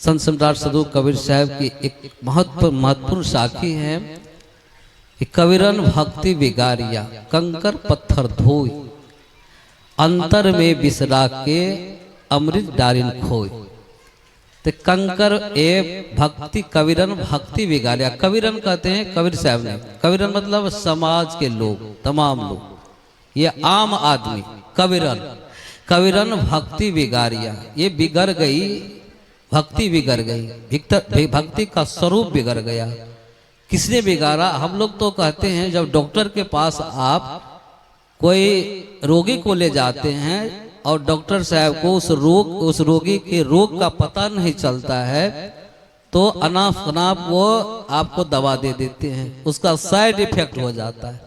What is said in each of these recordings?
संत सम्राट साधु कबीर साहब की एक महत्वपूर्ण साखी है कि कबीरन भक्ति बिगारिया कंकर पत्थर धोई, अंतर में बिसरा के अमृत डारिन खोई। तो कंकर ए भक्ति कबीरन भक्ति बिगारिया, कबीरन कहते हैं कबीर साहब ने, कबीरन मतलब समाज के लोग, तमाम लोग, ये आम आदमी कबीरन, कबीरन भक्ति बिगारिया, ये बिगड़ गई, भक्ति बिगड़ गई, भक्ति का स्वरूप बिगड़ गया। किसने बिगाड़ा? हम लोग तो कहते हैं जब डॉक्टर के पास आप कोई रोगी को ले जाते हैं और डॉक्टर साहब को उस रोगी के रोग का पता नहीं चलता है तो अनाप शनाप वो आपको दवा दे देते हैं, उसका साइड इफेक्ट हो जाता है।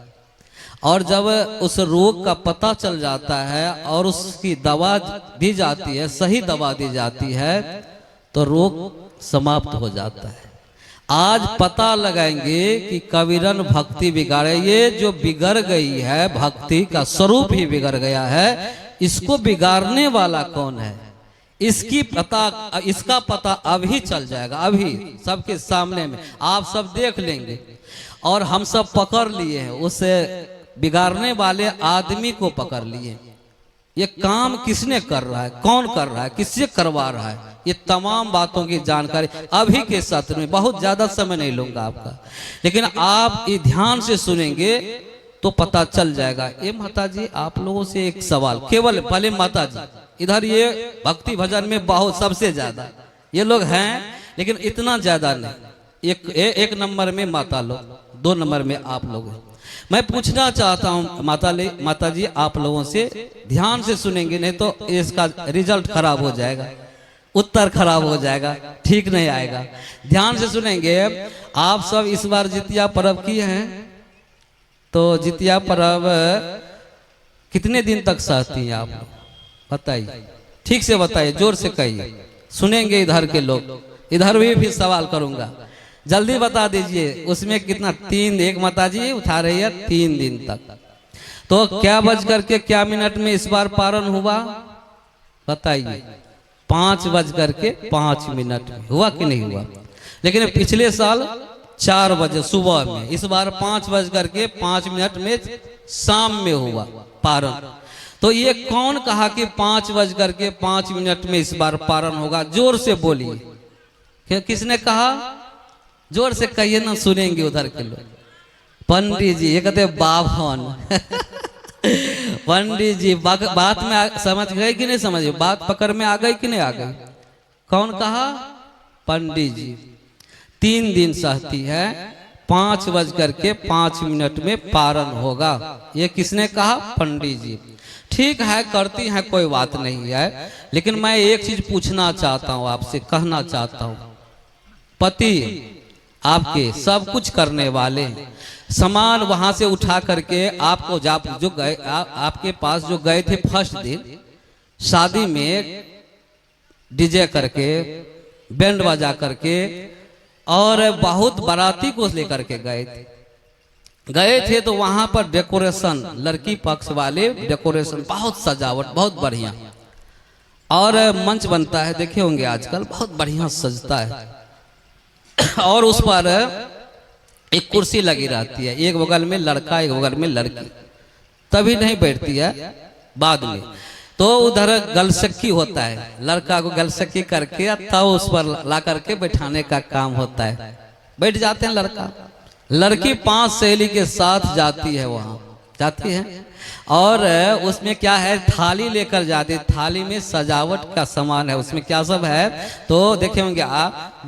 और जब उस रोग का पता चल जाता है और उसकी दवा दी जाती है, सही दवा दी जाती है, तो रोग समाप्त हो जाता है। आज पता लगाएंगे कि कबीरन भक्ति बिगाड़े, ये जो बिगड़ गई है भक्ति का स्वरूप ही बिगड़ गया है। इसको बिगाड़ने वाला कौन है, इसका पता अभी चल जाएगा, अभी सबके सामने में आप सब देख लेंगे। और हम सब पकड़ लिए हैं, उस बिगाड़ने वाले आदमी को पकड़ लिए। ये काम किसने कर रहा है, कौन कर रहा है, किससे करवा रहा है, ये तमाम बातों की जानकारी अभी के सत्र में, बहुत ज्यादा समय नहीं लूंगा आपका, लेकिन आप ये ध्यान से सुनेंगे तो पता चल जाएगा। ये माता जी आप लोगों से एक सवाल, केवल भले माता जी इधर ये भक्ति भजन में बहुत सबसे ज्यादा ये लोग हैं, लेकिन इतना ज्यादा नहीं। एक नंबर में माता लोग, 2 नंबर में आप लोग हैं। मैं पूछना चाहता हूं माता जी आप लोगों से, ध्यान से सुनेंगे नहीं तो इसका रिजल्ट खराब हो जाएगा, उत्तर खराब हो जाएगा, ठीक नहीं आएगा। ध्यान से सुनेंगे। आप सब इस बार जितिया पर्व किए हैं, तो जितिया पर्व कितने दिन तक सहती हैं आप लोग, बताइए, ठीक से बताइए, जोर से कहिए, सुनेंगे इधर के लोग, इधर भी सवाल करूंगा, जल्दी बता दीजिए। उसमें कितना? 3, एक माता जी उठा रही है 3 दिन तक। तो क्या बज करके क्या मिनट में इस बार पारण हुआ, बताइए? 5 बज करके 5 मिनट में हुआ कि नहीं हुआ? लेकिन पिछले साल 4 बजे सुबह में, इस बार 5 बज करके 5 मिनट में शाम में हुआ पारण। तो ये कौन कहा कि 5 बज करके 5 मिनट में इस बार पारण होगा? जोर से बोलिए, किसने कहा? जोर से कहिए ना, सुनेंगे उधर के लोग। पंडित जी, ये कहते बाभन पंडित जी बात में समझ गए कि नहीं समझ, बात पकड़ में आ गई कि नहीं आ गई? कौन कहा? पंडित जी। 3 दिन सहती है, 5 बज करके 5 मिनट में पारण होगा, ये किसने कहा? पंडित जी। ठीक है, करती हैं, कोई बात नहीं है, लेकिन मैं एक चीज पूछना चाहता हूँ आपसे, कहना चाहता हूँ। पति आपके सब कुछ करने वाले, सामान वहां से उठा करके आपको जो गए आपके पास जो गए थे फर्स्ट दिन शादी में, डीजे करके, बैंड बजा करके, और बहुत बाराती को लेकर के गए थे तो वहां पर डेकोरेशन, लड़की पक्ष वाले डेकोरेशन, बहुत सजावट, बहुत बढ़िया, और मंच बनता है, देखे होंगे आजकल बहुत बढ़िया सजता है, और उस पर एक कुर्सी लगी रहती है, एक बगल में लड़का, एक बगल में लड़की, तभी नहीं बैठती है, बाद में। तो उधर गलसक्की होता है, लड़का को गलसक्की करके तब उस पर ला करके बैठाने का काम होता है, बैठ जाते हैं लड़का, लड़की 5 सहेली के साथ जाती है, वहां जाती है, और उसमें क्या है, थाली लेकर जाती है, थाली में सजावट का सामान है, उसमें क्या सब है, तो देखे होंगे आप,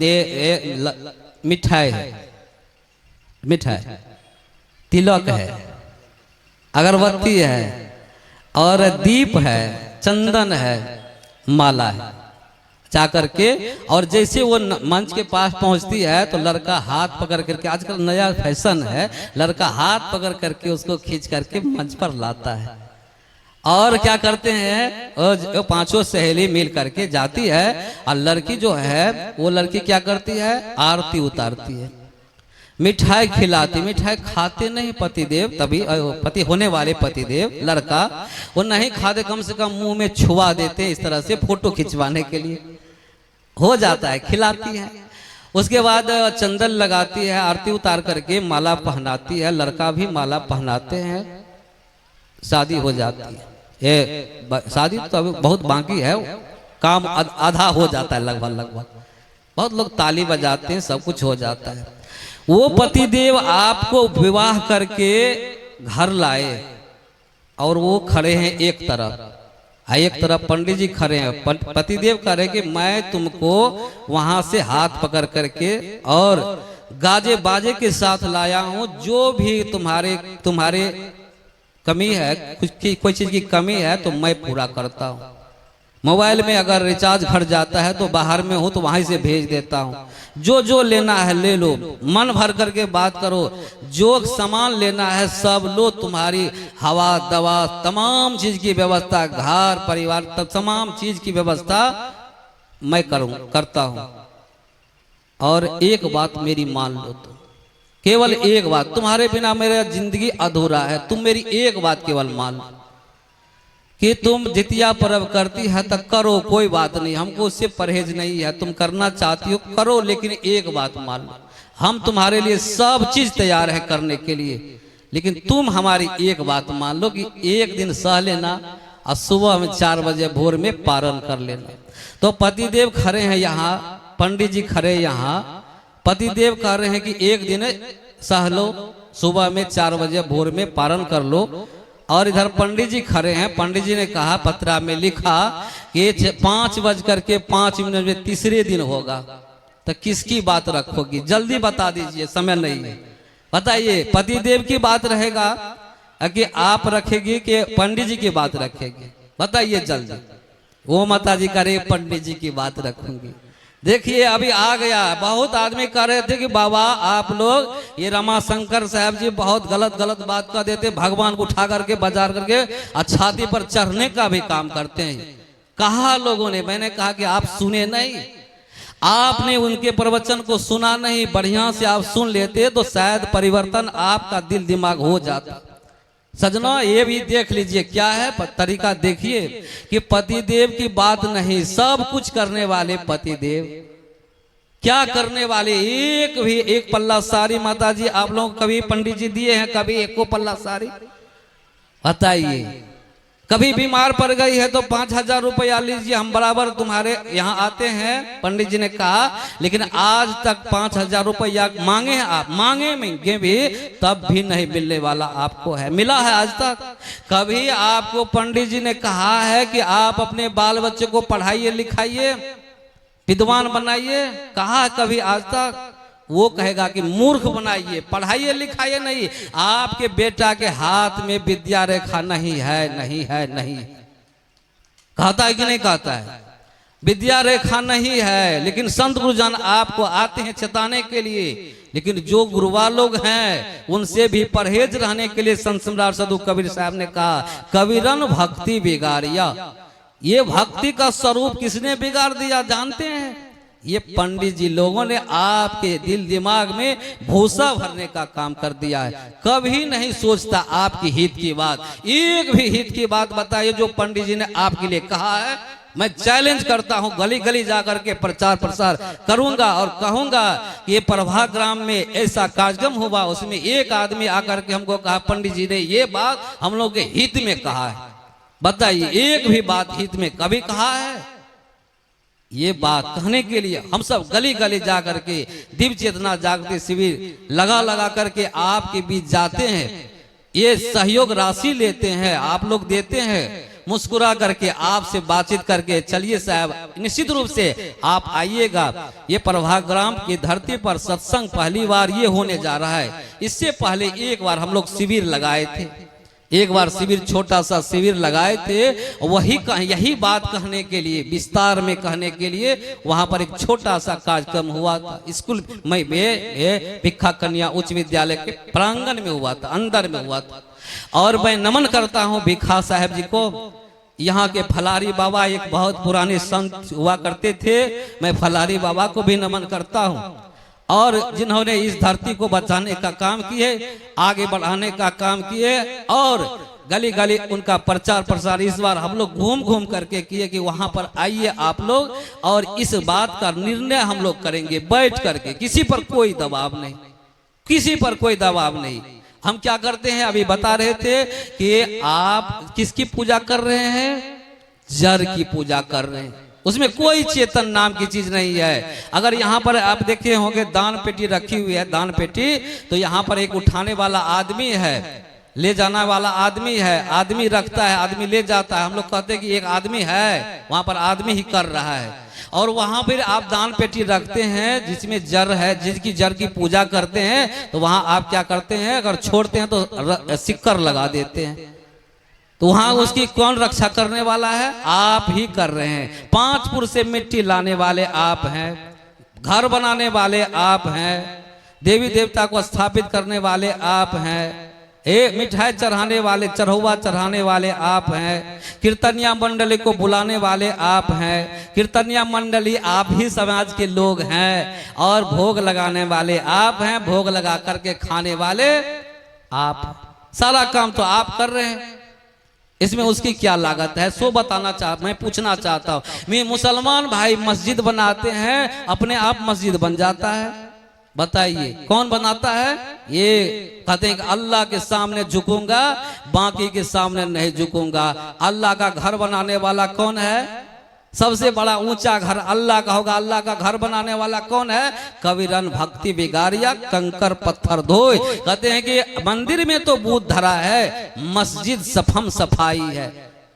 मिठाई है, मिठाई, तिलक है, अगरबत्ती है, और दीप है, चंदन है, माला है, जाकर के। और जैसे वो मंच के पास पहुंचती है तो लड़का हाथ पकड़ करके, आजकल नया फैशन है, लड़का हाथ पकड़ करके उसको खींच करके मंच पर लाता है, और क्या करते हैं, और 5 सहेली मिल करके जाती है, और लड़की जो है वो लड़की क्या करती है, आरती उतारती है, मिठाई खिलाती, मिठाई खाते नहीं पतिदेव, तभी पति होने वाले पतिदेव, लड़का वो नहीं खाते, कम से कम मुंह में छुआ देते, इस तरह से फोटो खिंचवाने के लिए। हो जाता है, खिलाती है। उसके बाद चंदन लगाती है, आरती उतार करके माला पहनाती है, लड़का भी माला पहनाते हैं, शादी हो जाती है। ये शादी तो अभी बहुत बाकी है, काम आधा हो जाता है लगभग। बहुत लोग ताली बजाते हैं, सब कुछ हो जाता है। वो पतिदेव आपको विवाह करके घर लाए और वो खड़े हैं एक तरफ पंडित जी खड़े हैं। पतिदेव कह रहे कि मैं तुमको वहां से हाथ पकड़ करके और गाजे बाजे के साथ लाया हूं, जो भी तुम्हारे कमी है, कोई चीज की कमी है तो मैं पूरा करता हूं। मोबाइल में अगर रिचार्ज घट जाता है तो बाहर में हूं तो वहीं से भेज देता हूं। जो लेना है ले लो, मन भर करके बात करो, जो सामान लेना है सब लो। तुम्हारी हवा दवा तमाम चीज की व्यवस्था, घर परिवार तमाम चीज की व्यवस्था मैं करता हूं। और एक बात मेरी मान लो, तुम केवल एक बात, तुम्हारे बिना मेरा जिंदगी अधूरा है। तुम मेरी एक बात केवल मान लो कि तुम जितिया पर्व करती है तो करो, कोई बात नहीं, हमको उससे परहेज नहीं है। तुम करना चाहती हो करो, लेकिन एक बात मान लो, हम तुम्हारे लिए सब चीज तैयार है करने के लिए, लेकिन तुम हमारी एक बात मान लो कि एक दिन सह लेना और सुबह में 4 बजे भोर में पारण कर लेना। तो पतिदेव खड़े हैं यहाँ, पंडित जी खड़े यहाँ। पतिदेव कह रहे हैं कि एक दिन सह लो, सुबह में 4 बजे भोर में पारण कर लो। और इधर पंडित जी खड़े हैं। पंडित जी ने कहा, पत्रा में लिखा कि 5:05 में तीसरे दिन होगा, तो किसकी बात रखोगी? जल्दी बता दीजिए, समय नहीं है। बताइए, पतिदेव की बात रहेगा कि आप रखेगी कि पंडित जी की बात रखेगी? बताइए जल्दी। वो माता जी करे पंडित जी की बात रखूंगी। देखिए अभी आ गया। बहुत आदमी कह रहे थे कि बाबा आप लोग ये रमाशंकर साहब जी बहुत गलत बात कर देते, भगवान को उठा करके बाजार करके छाती पर चढ़ने का भी काम करते हैं। कहा लोगों ने, मैंने कहा कि आप सुने नहीं, आपने उनके प्रवचन को सुना नहीं। बढ़िया से आप सुन लेते तो शायद परिवर्तन आपका दिल दिमाग हो जाता। सजना ये भी देख लीजिए क्या है तरीका, देखिए कि पतिदेव की बात नहीं, सब कुछ करने वाले पतिदेव। क्या करने वाले? एक पल्ला साड़ी माता जी आप लोग कभी पंडित जी दिए हैं? कभी एको पल्ला साड़ी? बताइए। कभी बीमार पड़ गई है तो 5,000 रुपया लीजिए, हम बराबर तुम्हारे यहाँ आते हैं, पंडित जी ने कहा। लेकिन आज तक 5,000 रुपया मांगे हैं आप, मांगे भी तब भी नहीं मिलने वाला आपको है। मिला है आज तक? कभी आपको पंडित जी ने कहा है कि आप अपने बाल बच्चे को पढ़ाइए लिखाइए, विद्वान बनाइए? कहा कभी आज तक? वो कहेगा कि मूर्ख बनाइए, पढ़ाइए लिखाइए नहीं। आपके बेटा के हाथ में विद्या रेखा नहीं है, नहीं है, नहीं। कहता है कि नहीं कहता है? विद्या रेखा नहीं है, लेकिन संत गुरुजन आपको आते हैं चेताने के लिए। लेकिन जो गुरुवा लोग हैं उनसे भी परहेज रहने के लिए संत सम्राट साधु कबीर साहब ने कहा, कबीरन भक्ति बिगाड़िया। ये भक्ति का स्वरूप किसने बिगाड़ दिया जानते हैं? ये पंडित जी लोगों ने आपके दिल दिमाग में भूसा भरने का काम कर दिया है। कभी नहीं सोचता आपकी हित की बात, एक भी हित की बात बताइए जो पंडित जी ने आपके लिए कहा है। मैं चैलेंज करता हूं, गली गली जाकर के प्रचार प्रसार करूंगा और कहूंगा कि ये प्रभाग ग्राम में ऐसा कार्यक्रम हुआ, उसमें एक आदमी आकर के हमको कहा पंडित जी ने ये बात हम लोग के हित में कहा है। बताइए, एक भी बात हित में कभी कहा है? ये बात कहने के लिए हम सब गली गली जा करके दिव्य चेतना जागृति शिविर लगा करके आपके बीच जाते हैं। ये सहयोग राशि लेते हैं, आप लोग देते हैं, मुस्कुरा करके आपसे बातचीत करके चलिए साहब निश्चित रूप से आप आइएगा। ये प्रभाग ग्राम की धरती पर सत्संग पहली बार ये होने जा रहा है। इससे पहले एक बार हम लोग शिविर लगाए थे, एक बार शिविर छोटा सा शिविर लगाए थे। यही बात कहने के लिए, विस्तार में कहने के लिए वहां पर एक छोटा सा कार्यक्रम हुआ था। स्कूल में भिक्खा कन्या उच्च विद्यालय के प्रांगण में हुआ था, अंदर में हुआ था। और मैं नमन करता हूं भिक्खा साहब जी को। यहाँ के फलारी बाबा एक बहुत पुराने संत हुआ करते थे, मैं फलारी बाबा को भी नमन करता हूँ। और जिन्होंने इस धरती को बचाने का काम किए, आगे बढ़ाने का काम किए और गली गली उनका प्रचार प्रसार इस बार हम लोग घूम घूम करके किए कि वहां पर आइए आप लोग, और इस बात का निर्णय हम लोग करेंगे बैठ करके। किसी पर कोई दबाव नहीं, किसी पर कोई दबाव नहीं। हम क्या करते हैं, अभी बता रहे थे कि आप किसकी पूजा कर रहे हैं, जर की पूजा कर रहे हैं। उसमें कोई चेतन नाम की चीज नहीं है। अगर यहाँ पर आप देखे होंगे दान पेटी रखी हुई है, दान पेटी, तो यहाँ पर एक उठाने वाला आदमी है, ले जाने वाला आदमी है, आदमी रखता है, आदमी ले जाता है। हम लोग कहते हैं कि एक आदमी है, वहां पर आदमी ही कर रहा है। और वहां फिर आप दान पेटी रखते हैं जिसमें जर है, जिसकी जर की पूजा करते हैं, तो वहां आप क्या करते हैं, अगर छोड़ते हैं तो सिक्कर लगा देते हैं। तो वहां उसकी कौन रक्षा करने वाला है, आप ही कर रहे हैं। 5 फुट से मिट्टी लाने वाले आप हैं, घर बनाने वाले आप हैं, देवी देवता को स्थापित करने वाले आप हैं, मिठाई चढ़ाने वाले, चढ़ौवा चढ़ाने वाले आप हैं, कीर्तनिया मंडली को बुलाने वाले आप हैं, कीर्तनिया मंडली आप ही समाज के लोग हैं, और भोग लगाने वाले आप हैं, भोग लगा करके खाने वाले आप। सारा काम तो आप कर रहे हैं, इसमें उसकी क्या लागत है, सो बताना मैं पूछना चाहता हूँ। मैं मुसलमान भाई मस्जिद बनाते हैं, अपने आप मस्जिद बन जाता है, बताइए कौन बनाता है? ये कहते हैं कि अल्लाह के सामने झुकूंगा, बाकी के सामने नहीं झुकूंगा। अल्लाह का घर बनाने वाला कौन है? सबसे बड़ा ऊंचा घर अल्लाह का होगा। अल्लाह का घर बनाने वाला कौन है? कबीरन भक्ति बिगाड़िया कंकर पत्थर धोए। कहते हैं कि मंदिर में तो बूथ धरा है, मस्जिद सफम सफाई है।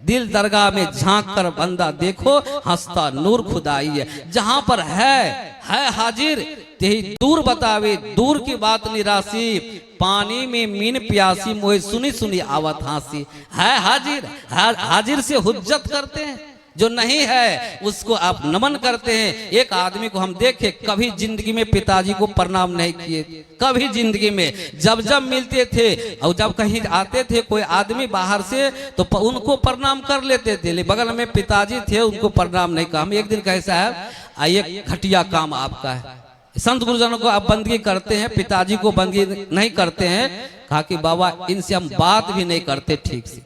दिल दरगाह में झांक कर बंदा देखो, हंसता नूर खुदाई है। जहां पर है हाजिर, यही दूर बतावे, दूर की बात निराशी, पानी में मीन प्यासी, मोहे सुनी सुनी आवत हासी। है हाजिर, हाजिर से हुज्जत करते हैं, जो नहीं है उसको आप नमन करते हैं। एक आदमी को हम देखे, कभी जिंदगी में पिताजी को प्रणाम नहीं किए, कभी जिंदगी में। जब जब मिलते थे और जब कहीं आते थे कोई आदमी बाहर से, तो उनको प्रणाम कर लेते थे, बगल में पिताजी थे, उनको प्रणाम नहीं कहा। हम एक दिन कहे साहब ये घटिया काम आपका है, संत गुरुजनों को आप बंदगी करते हैं, पिताजी को बंदगी नहीं करते हैं। कहा कि बाबा इनसे हम बात भी नहीं करते ठीक से,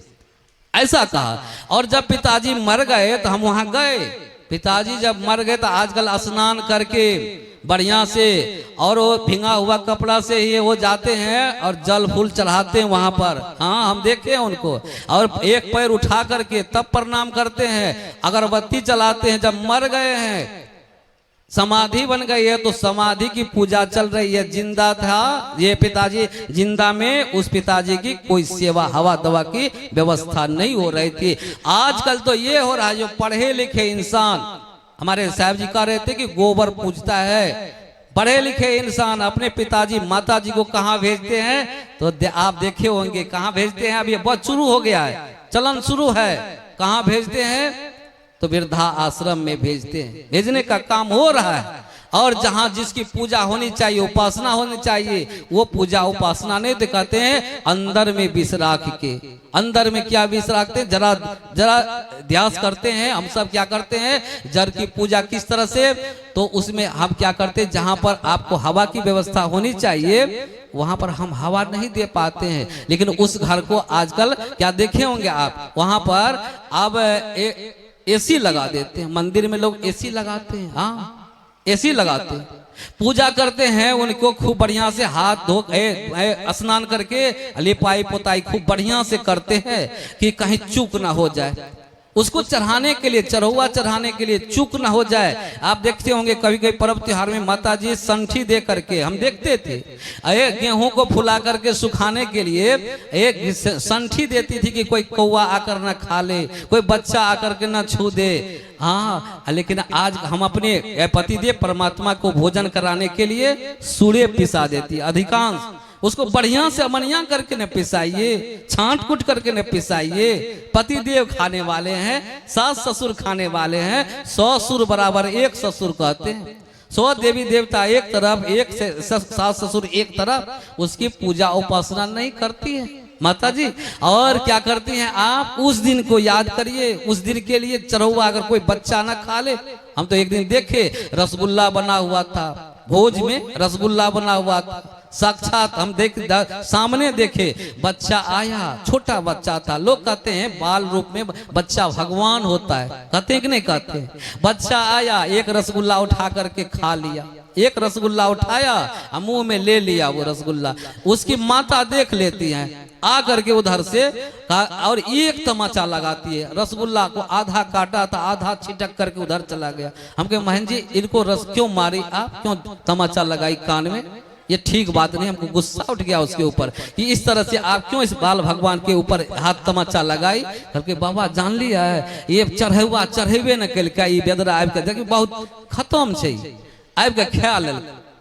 ऐसा कहा। और जब पिताजी मर गए तो हम वहां गए। पिताजी जब मर गए तो आजकल स्नान करके बढ़िया से, और वो भिंगा हुआ कपड़ा से ही वो जाते हैं और जल फूल चढ़ाते हैं वहां पर। हाँ हम देखे हैं उनको, और एक पैर उठा करके तब प्रणाम करते हैं, अगरबत्ती चलाते हैं। जब मर गए हैं, समाधि बन गई है, तो समाधि की पूजा चल रही है। जिंदा था ये पिताजी, जिंदा में उस पिताजी की कोई सेवा हवा दवा की व्यवस्था नहीं हो रही थी। आजकल तो ये हो रहा है, जो पढ़े लिखे इंसान, हमारे साहब जी कह रहे थे कि गोबर पूजता है। पढ़े लिखे इंसान अपने पिताजी माताजी को कहाँ भेजते हैं? तो आप देखे होंगे कहाँ भेजते हैं। अब ये बहुत शुरू हो गया है, चलन शुरू है। कहाँ भेजते हैं? तो वृद्धा आश्रम में भेजते हैं, भेजने का काम हो रहा है। और जहां जिसकी पूजा होनी चाहिए, उपासना होनी चाहिए, वो पूजा उपासना नहीं दिखाते हैं। अंदर में विष राख के, अंदर में क्या विष रखते हैं, जरा जरा ध्यास करते हैं। हम सब क्या करते हैं, जर की पूजा किस तरह से, तो उसमें हम क्या करते हैं, जहां पर आपको हवा की व्यवस्था होनी चाहिए वहां पर हम हवा नहीं दे पाते हैं। लेकिन उस घर को आजकल क्या देखे होंगे आप, वहां पर अब एसी लगा देते हैं। मंदिर में लोग एसी लगाते हैं, हाँ एसी लगाते हैं, पूजा करते हैं। उनको खूब बढ़िया से हाथ धो स्नान करके लिपाई पोताई खूब बढ़िया से करते हैं कि कहीं चूक ना हो जाए। उसको चढ़ाने के लिए, चढ़ौवा चढ़ाने के लिए चूक ना हो जाए। आप देखते होंगे कभी कभी पर्व त्योहार में माता जी संठी दे करके, हम देखते थे, एक गेहूं को फुला करके सुखाने के लिए एक संठी देती थी कि कोई कौवा आकर ना खा ले, कोई बच्चा आकर के ना छू दे। हाँ, लेकिन आज हम अपने पतिदेव परमात्मा को भोजन कराने के लिए सूर्य पिसा देती। अधिकांश उसको बढ़िया से अमनिया करके न पिसाइए, छांट कूट करके न पिसाइए। पतिदेव खाने वाले हैं, सास ससुर खाने वाले हैं। 100 सुर बराबर 1 ससुर कहते हैं। 100 देवी देवता एक तरफ, एक सास ससुर एक तरफ, उसकी पूजा उपासना नहीं करती है माता जी। और क्या करती हैं आप, उस दिन को याद करिए, उस दिन के लिए चढ़ौवा अगर कोई बच्चा ना खा ले। हम तो एक दिन देखे रसगुल्ला बना हुआ था, भोज में रसगुल्ला बना हुआ था, साक्षात हम सामने देखे, बच्चा आया, छोटा बच्चा था। लोग कहते हैं बाल रूप में बच्चा भगवान होता है, कहते हैं कि नहीं कहते? बच्चा आया, एक रसगुल्ला उठा करके खा लिया, एक रसगुल्ला उठाया मुंह में ले लिया वो रसगुल्ला। उसकी माता देख लेती है, आ करके उधर से और एक तमाचा लगाती है। रसगुल्ला को आधा काटा था, आधा छिटक करके उधर चला गया। हम कहे महन जी इनको रस क्यों मारी आप, क्यों तमाचा लगाई कान में? ये ठीक बात नहीं। हमको गुस्सा उठ गया उसके ऊपर कि इस तरह से आप क्यों इस बाल भगवान के ऊपर हाथ तमाचा लगाई। करके बाबा जान लिया है ये चढ़ेवा चढ़ेबे न कल का, ये बेदरा आबि के देखिए बहुत खत्म छे, आबि के ख्याल।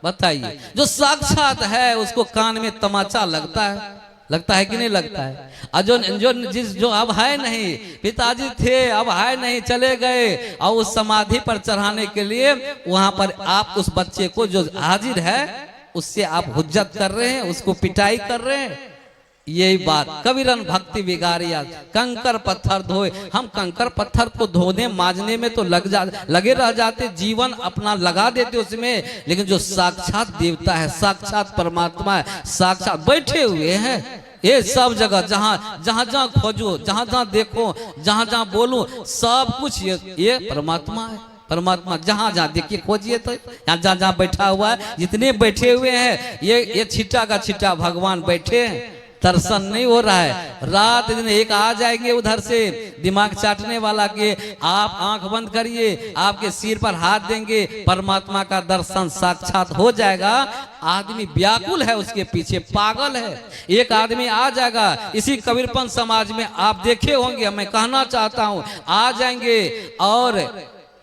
बताइए जो साक्षात है उसको कान में तमाचा लगता है, लगता है कि नहीं लगता है? और जो अब है नहीं, पिताजी थे अब है नहीं, चले गए, और उस समाधि पर चढ़ाने के लिए वहां पर आप उस बच्चे को जो हाजिर है उससे आप हुज्जत कर रहे हैं, उसको पिटाई कर रहे हैं। यही बात कबीरन भक्ति बिगाड़िया, कंकर पत्थर धोए। हम कंकर पत्थर को धोने माजने में तो लगे रह जाते, जीवन अपना लगा देते उसमें, लेकिन जो साक्षात देवता है, साक्षात परमात्मा है, साक्षात बैठे हुए हैं ये सब जगह, जहाँ खोजो, जहाँ देखो, जहाँ बोलो, सब कुछ ये परमात्मा है। परमात्मा जहाँ देखिए खोजिए तो यहाँ जहाँ बैठा हुआ है, जितने बैठे हुए हैं ये छिट्टा का छिट्टा भगवान बैठे हैं। दर्शन नहीं हो रहा है। रात दिन एक आ जाएंगे उधर से दिमाग चाटने वाला के, आप आंख बंद करिए, आपके सिर पर हाथ देंगे, परमात्मा का दर्शन साक्षात हो जाएगा। आदमी व्याकुल है उसके पीछे, पागल है। एक आदमी आ जाएगा, इसी कबीरपंथ समाज में आप देखे होंगे, मैं कहना चाहता हूँ, आ जाएंगे और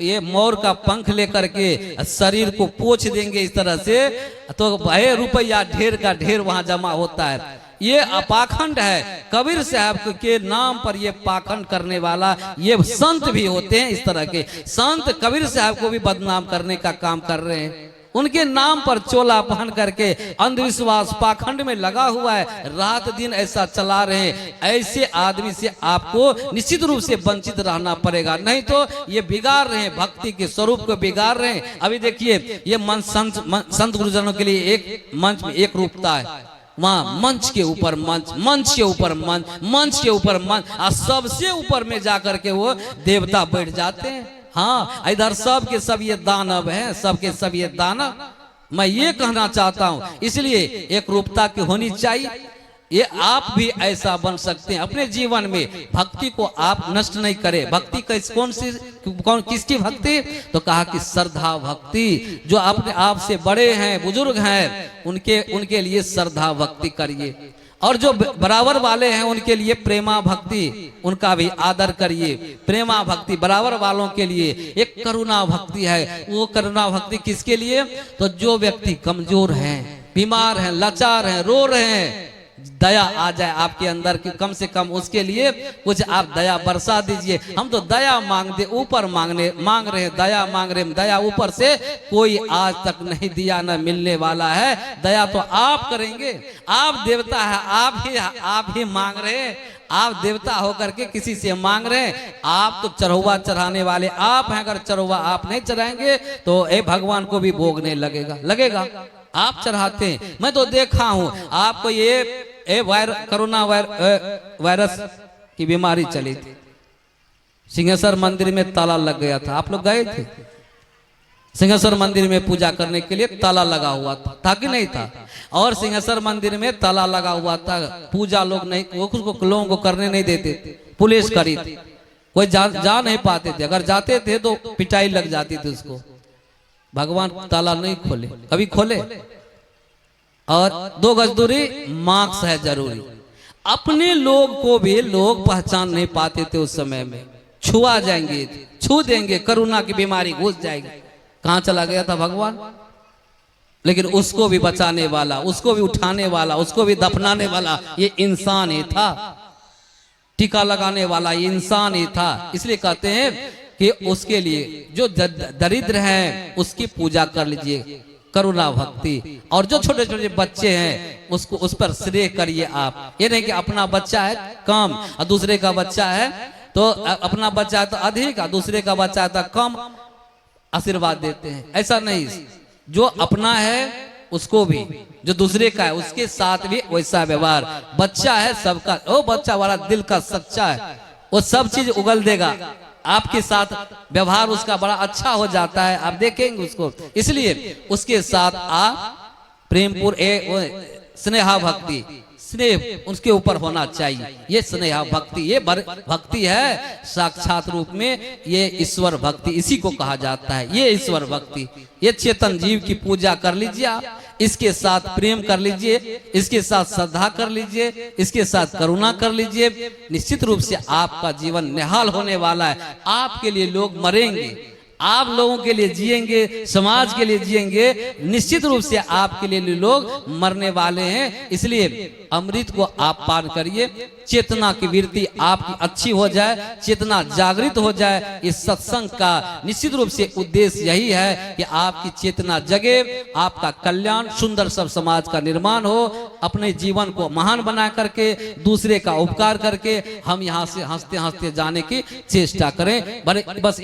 ये मोर का पंख लेकर के शरीर को पोंछ देंगे इस तरह से, तो भाई रुपया ढेर का ढेर वहां जमा होता है। ये अपाखंड है। कबीर साहब के नाम पर ये पाखंड करने वाला ये संत भी होते हैं। इस तरह के संत कबीर साहब को भी बदनाम करने का काम कर रहे हैं। उनके नाम पर चोला पहन करके अंधविश्वास पाखंड में लगा हुआ है, रात दिन ऐसा चला रहे हैं। ऐसे आदमी से आपको निश्चित रूप से वंचित रहना पड़ेगा, नहीं तो ये बिगाड़ रहे हैं, भक्ति के स्वरूप को बिगाड़ रहे हैं। अभी देखिए ये संत गुरुजनों के लिए एक मंच में एक रूपता है, वहां मंच के ऊपर मंच, मंच के ऊपर मंच, मंच के ऊपर मंच, और सबसे ऊपर में जाकर के वो देवता बैठ जाते हैं। हाँ, इधर सब के सब ये दानव हैं, सब के सब ये दानव। मैं ये कहना चाहता हूं, इसलिए एक रूपता की होनी चाहिए। ये आप भी ऐसा बन सकते हैं अपने जीवन में। भक्ति को आप नष्ट नहीं करें। भक्ति किसकी भक्ति? तो कहा कि श्रद्धा भक्ति, जो अपने आप से बड़े हैं, बुजुर्ग हैं, उनके लिए श्रद्धा भक्ति करिए। और जो बराबर वाले हैं उनके लिए प्रेमा भक्ति, उनका भी आदर करिए। प्रेमा भक्ति बराबर वालों के लिए। एक करुणा भक्ति है, वो करुणा भक्ति किसके लिए? तो जो व्यक्ति कमजोर हैं, बीमार हैं, लाचार हैं, रो रहे हैं, दया आ जाए आपके अंदर कि कम से कम उसके लिए कुछ आप दया बरसा दीजिए। हम तो दया ऊपर मांग रहे हैं, दया मांग रहे हैं, दया ऊपर से कोई आज तक नहीं दिया, न मिलने वाला है। दया तो आप करेंगे, आप देवता है, आप ही मांग रहे हैं। आप देवता होकर के किसी से मांग रहे हैं, आप तो चढ़ौवा चढ़ाने वाले आप हैं। अगर चढ़ौवा आप नहीं चढ़ाएंगे तो भगवान को भी भोगने लगेगा। आप चढ़ाते हैं। मैं तो देखा हूं, आपको ये कोरोना वायरस की बीमारी चली थी, सिंहेश्वर मंदिर में ताला लग गया था। आप लोग गए थे सिंहेश्वर मंदिर में पूजा करने के लिए? ताला लगा हुआ था कि नहीं था? और सिंहेश्वर मंदिर में ताला लगा हुआ था, पूजा लोग नहीं, लोगों को करने नहीं देते थे, पुलिस करी थी, कोई जा नहीं पाते थे। अगर जाते थे तो पिटाई लग जाती थी उसको। भगवान ताला नहीं खोले, कभी खोले? और 2 गज दूरी, मास्क है जरूरी। अपने लोग को भी लोग पहचान नहीं पाते थे उस समय में। छुआ जाएंगे, छू देंगे, कोरोना की बीमारी घुस जाएगी। कहां चला गया था भगवान? लेकिन उसको भी बचाने वाला, उसको भी उठाने वाला, उसको भी दफनाने वाला ये इंसान ही था। टीका लगाने वाला ये इंसान ही था। इसलिए कहते हैं कि उसके लिए जो दरिद्र हैं उसकी पूजा कर लीजिए, करुणा भक्ति। और जो छोटे छोटे बच्चे हैं उसको उस पर श्रेय करिए आप। ये नहीं कि अपना बच्चा है कम और दूसरे का बच्चा है तो अपना बच्चा है तो अधिक और दूसरे का बच्चा है तो कम आशीर्वाद देते हैं। ऐसा नहीं, जो अपना है उसको भी, जो दूसरे का है उसके साथ भी वैसा व्यवहार। बच्चा है सबका, ओ बच्चा बड़ा दिल का सच्चा है, वो सब चीज उगल देगा, आपके साथ व्यवहार उसका बड़ा अच्छा हो जाता है, आप देखेंगे उसको। इसलिए उसके साथ आप प्रेमपूर्ण स्नेहा भक्ति, स्नेह उसके ऊपर होना चाहिए। ये स्नेहा भक्ति, ये भक्ति है साक्षात रूप में, ये ईश्वर भक्ति इसी को कहा जाता है। ये ईश्वर भक्ति, ये चेतन जीव की पूजा कर लीजिए आप, इसके साथ प्रेम कर लीजिए, इसके साथ श्रद्धा कर लीजिए, इसके साथ करुणा कर लीजिए, निश्चित रूप से आपका जीवन निहाल होने वाला है। आपके लिए लोग मरेंगे, आप लोगों के लिए जिएंगे, समाज के लिए जिएंगे, निश्चित रूप से आपके लिए लोग मरने वाले हैं। इसलिए अमृत को आप पान करिए, चेतना की वृत्ति आपकी अच्छी हो जाए, चेतना जागृत हो जाए। इस सत्संग का निश्चित रूप से उद्देश्य यही है कि आपकी चेतना जगे, आपका कल्याण, सुंदर सब समाज का निर्माण हो, अपने जीवन को महान बना करके दूसरे का उपकार करके हम यहाँ से हंसते हंसते जाने की चेष्टा करें। बस